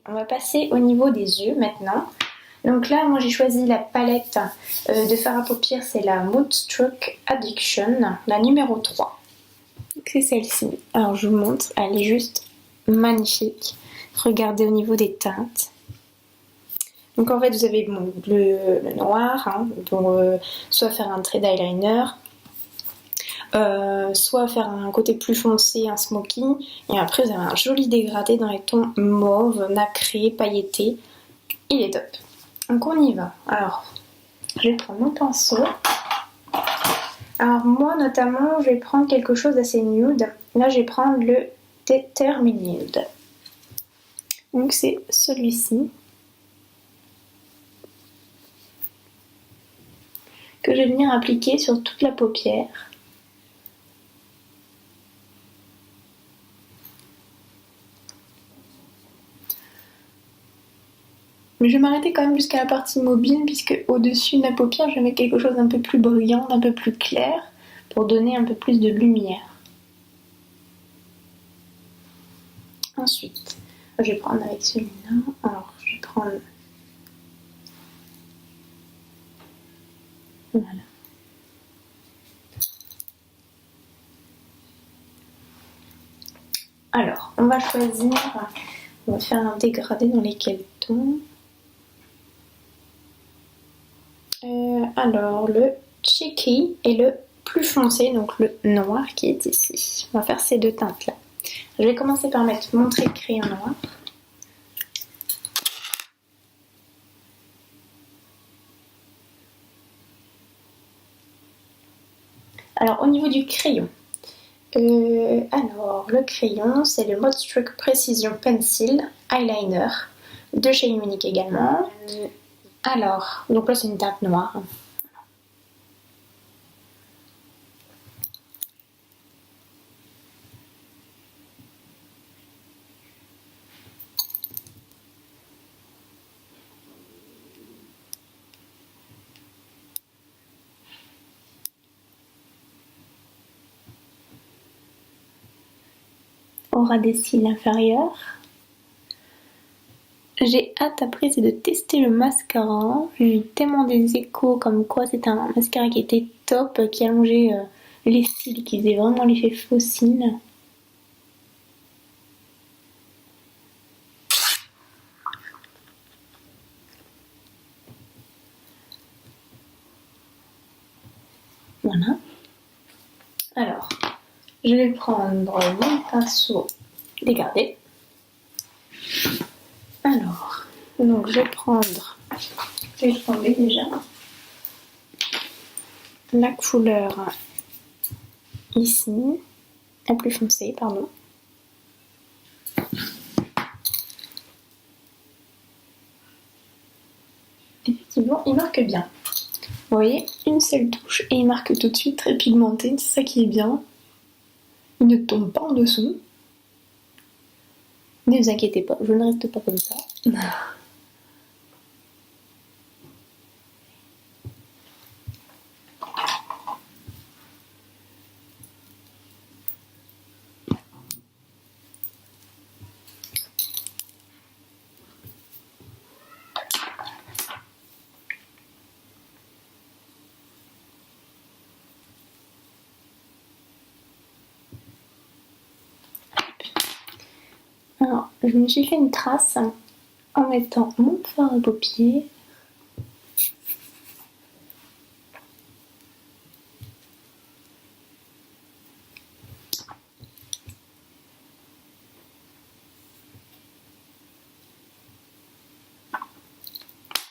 On va passer au niveau des yeux maintenant. Donc là, moi j'ai choisi la palette de fard à paupières, c'est la Moodstruck Addiction, la numéro 3. C'est celle-ci. Alors je vous montre, elle est juste magnifique. Regardez au niveau des teintes. Donc en fait vous avez bon, le noir, hein, pour soit faire un trait d'eyeliner, soit faire un côté plus foncé, un smoky, et après vous avez un joli dégradé dans les tons mauve, nacré, pailleté. Il est top. Donc on y va. Alors, je vais prendre mon pinceau. Alors moi notamment, je vais prendre quelque chose d'assez nude. Là, je vais prendre le Determined. Donc c'est celui-ci que je vais venir appliquer sur toute la paupière. Mais je vais m'arrêter quand même jusqu'à la partie mobile, puisque au-dessus de la paupière, je vais mettre quelque chose d'un peu plus brillant, d'un peu plus clair, pour donner un peu plus de lumière. Ensuite, je vais prendre avec celui-là. Alors, je vais prendre... Voilà. Alors, on va choisir... On va faire un dégradé dans lesquels tons. Alors, le cheeky et le plus foncé, donc le noir qui est ici. On va faire ces deux teintes-là. Je vais commencer par mettre mon trait de crayon noir. Alors, au niveau du crayon, alors le crayon, c'est le Moodstruck Precision Pencil Eyeliner de chez Unique également. Alors, donc là, c'est une teinte noire. Au ras des cils inférieurs. J'ai hâte après c'est de tester le mascara. J'ai eu tellement des échos comme quoi c'était un mascara qui était top, qui allongeait les cils, qui faisait vraiment l'effet faux cils. Voilà. Alors, je vais prendre mon pinceau dégradé. Alors, donc je vais tomber déjà la couleur ici, la plus foncée, pardon. Effectivement, il marque bien. Vous voyez, une seule touche et il marque tout de suite très pigmenté, c'est ça qui est bien. Il ne tombe pas en dessous. Ne vous inquiétez pas, je ne reste pas comme ça. Alors, je me suis fait une trace en mettant mon fard à paupières.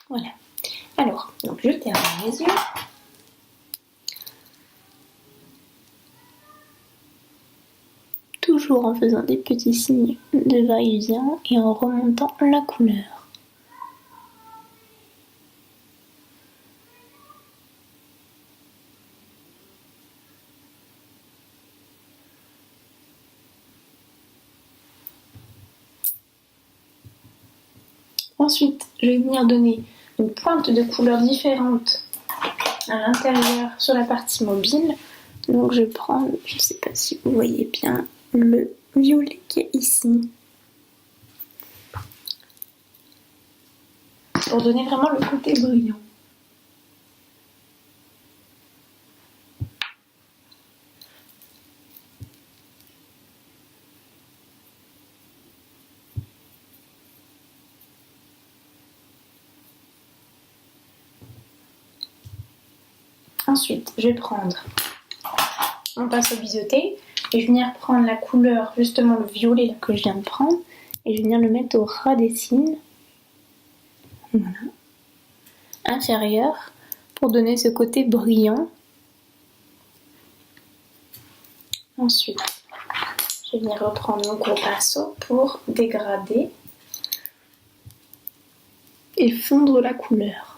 Voilà. Alors, donc je termine les yeux. Toujours en faisant des petits signes de va-et-vient et en remontant la couleur. Ensuite, je vais venir donner une pointe de couleurs différentes à l'intérieur sur la partie mobile. Donc je prends, je ne sais pas si vous voyez bien, le violet qui est ici. pour donner vraiment le côté brillant. Ensuite, je vais prendre mon pinceau biseauté et je vais venir prendre la couleur, justement le violet là, que je viens de prendre, et je vais venir le mettre au ras des cils, voilà, inférieur, pour donner ce côté brillant. Ensuite, je vais venir reprendre mon gros pinceau pour dégrader et fondre la couleur.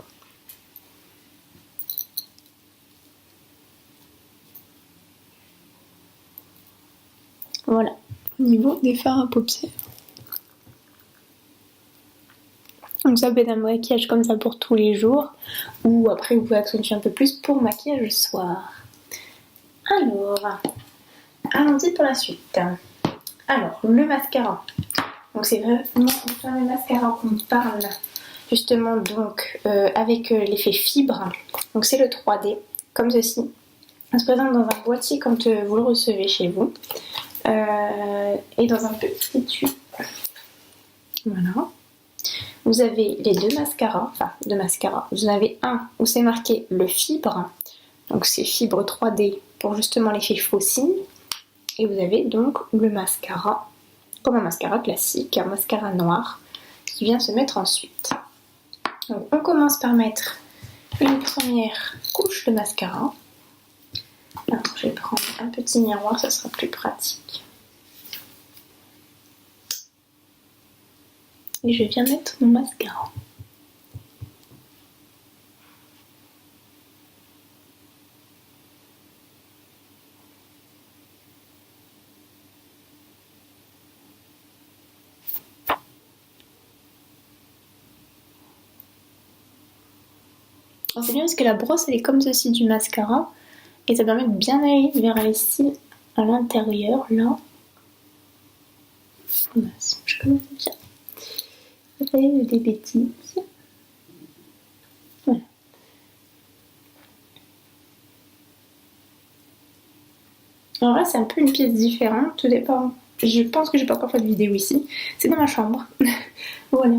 Voilà, au niveau des fards à paupières. Donc ça peut être un maquillage comme ça pour tous les jours, ou après vous pouvez accentuer un peu plus pour maquillage le soir. Alors, allons-y pour la suite. Alors, le mascara. Donc c'est vraiment le fameux mascara qu'on parle justement donc avec l'effet fibre. Donc c'est le 3D, comme ceci. Ça se présente dans un boîtier quand vous le recevez chez vous. Et dans un petit étui. Voilà. Vous avez les deux mascaras, Vous en avez un où c'est marqué le fibre, donc c'est fibre 3D pour justement l'effet faux cils. Et vous avez donc le mascara, comme un mascara classique, un mascara noir qui vient se mettre ensuite. Donc on commence par mettre une première couche de mascara. Alors, je vais prendre un petit miroir, ça sera plus pratique. Et je viens mettre mon mascara. C'est bien parce que la brosse elle est comme ceci du mascara et ça permet de bien aller vers les cils à l'intérieur là. Je commence bien. Ça fait des bêtises. Voilà. Alors là c'est un peu une pièce différente, tout dépend. Je pense que j'ai pas encore fait de vidéo ici. C'est dans ma chambre. Voilà.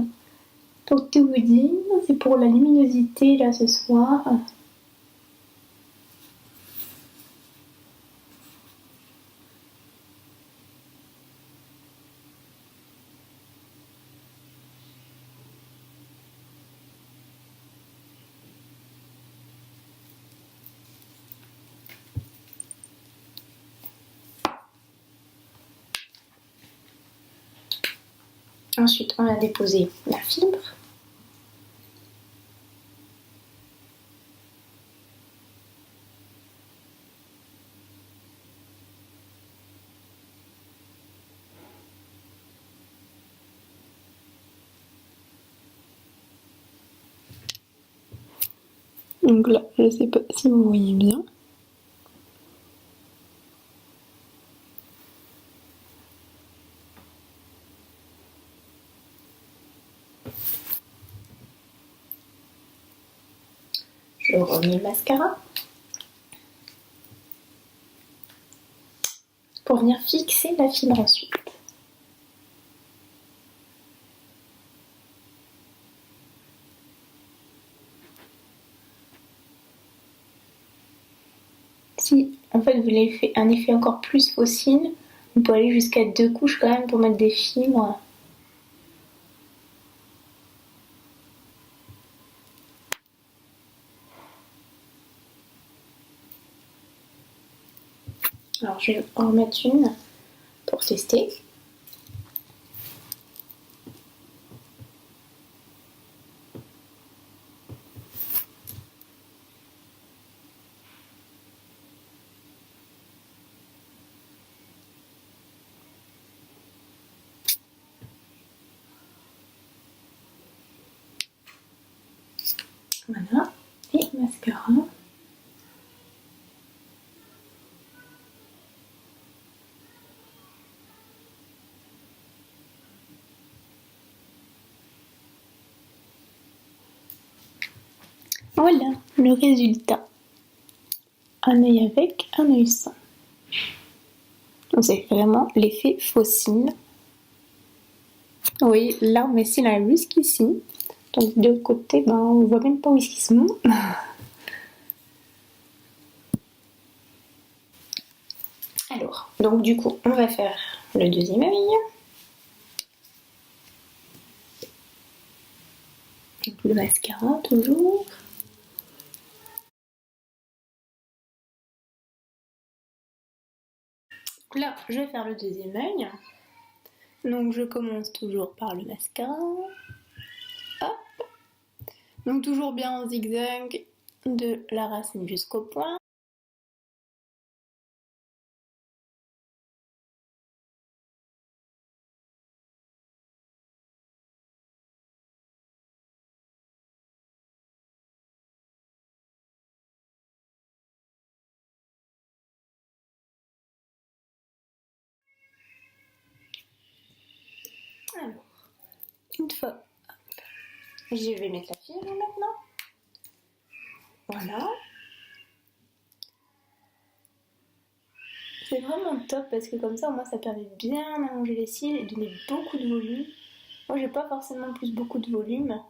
Pour tout vous dire, c'est pour la luminosité là ce soir. Ensuite, on a déposé la fibre. Donc là, je ne sais pas si vous voyez bien. Je remets le mascara pour venir fixer la fibre ensuite. Si en fait vous voulez faire un effet encore plus faux cils, on peut aller jusqu'à 2 couches quand même pour mettre des fibres. Alors je vais en remettre une pour tester. Voilà, et mascara. Voilà le résultat. Un œil avec, un œil sans. Donc c'est vraiment l'effet fossile. Oui, là on met ici la whisk ici. Donc de l'autre côté, ben, on voit même pas où ils sont. Alors, donc du coup, on va faire le deuxième œil. Donc, le mascara toujours. Là, je vais faire le deuxième œil. Donc je commence toujours par le mascara. Hop. Donc toujours bien en zigzag de la racine jusqu'au point. Alors, une fois, je vais mettre la fibre maintenant. Voilà. C'est vraiment top parce que comme ça, moi, ça permet de bien allonger les cils et de donner beaucoup de volume. Moi, j'ai pas forcément plus beaucoup de volume.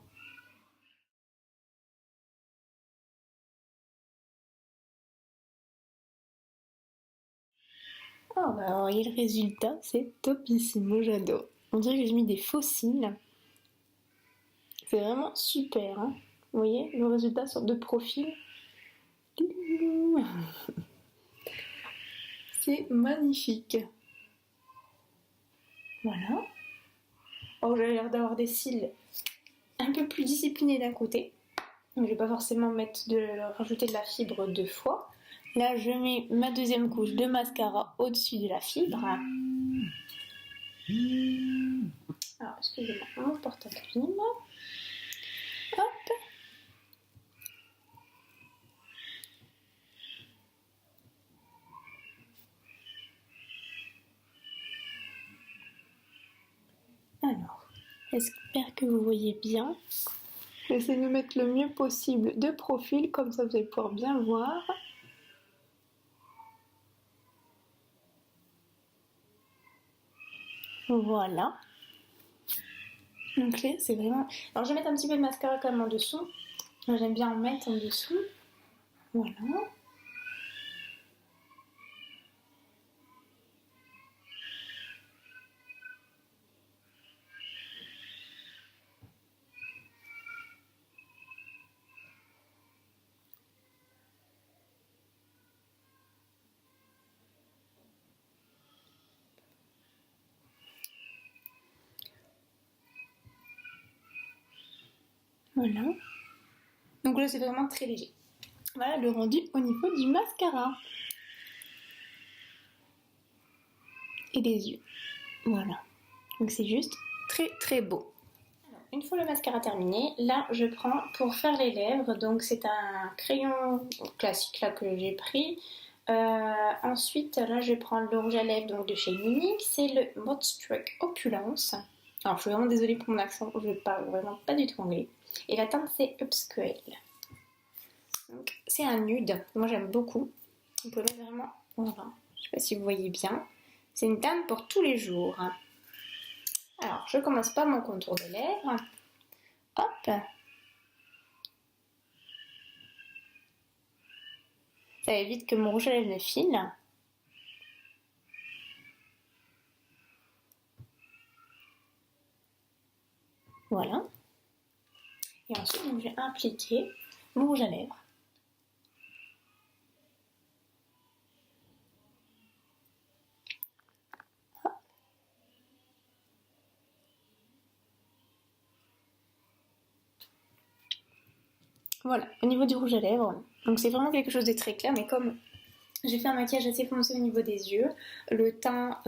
Oh, bah alors, et le résultat, c'est topissimo, j'adore. On dirait que j'ai mis des faux cils. C'est vraiment super, hein. Vous voyez, le résultat sort de profil. C'est magnifique. Voilà. Alors j'ai l'air d'avoir des cils un peu plus disciplinés d'un côté. Donc, je vais pas forcément rajouter de la fibre deux fois. Là, je mets ma deuxième couche de mascara au-dessus de la fibre. Alors, excusez-moi, mon porte-clim. Hop. Alors, j'espère que vous voyez bien. J'essaie de mettre le mieux possible de profil, comme ça vous allez pouvoir bien voir. Voilà. Donc là, c'est vraiment... Alors je vais mettre un petit peu de mascara quand même en dessous. J'aime bien en mettre en dessous. Voilà. Voilà. Donc là, c'est vraiment très léger. Voilà le rendu au niveau du mascara. Et des yeux. Voilà. Donc c'est juste très très beau. Alors, une fois le mascara terminé, là je prends pour faire les lèvres. Donc c'est un crayon classique là que j'ai pris. Ensuite là je vais prendre le rouge à lèvres donc, de chez Munich. C'est le Modestruck Opulence. Alors je suis vraiment désolée pour mon accent, je parle vraiment pas du tout anglais. Et la teinte c'est Upscale. C'est un nude, moi j'aime beaucoup. On peut mettre vraiment, voilà, je sais pas si vous voyez bien. C'est une teinte pour tous les jours. Alors, je commence par mon contour de lèvres. Hop. Ça évite que mon rouge à lèvres ne file. Voilà. Et ensuite, donc, je vais appliquer mon rouge à lèvres. Hop. Voilà, au niveau du rouge à lèvres. Donc c'est vraiment quelque chose de très clair, mais comme j'ai fait un maquillage assez foncé au niveau des yeux, le teint,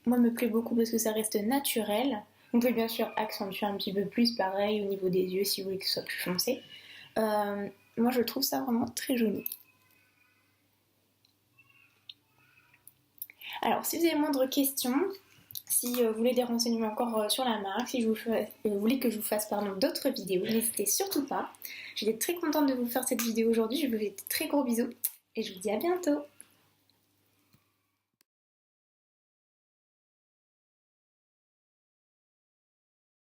moi, me plaît beaucoup parce que ça reste naturel. Vous pouvez bien sûr accentuer un petit peu plus, pareil, au niveau des yeux si vous voulez que ce soit plus foncé. Moi, je trouve ça vraiment très joli. Alors, si vous avez moindre question, Si vous voulez des renseignements encore sur la marque, si vous voulez que je vous fasse d'autres vidéos, n'hésitez surtout pas. J'étais très contente de vous faire cette vidéo aujourd'hui, je vous fais de très gros bisous et je vous dis à bientôt.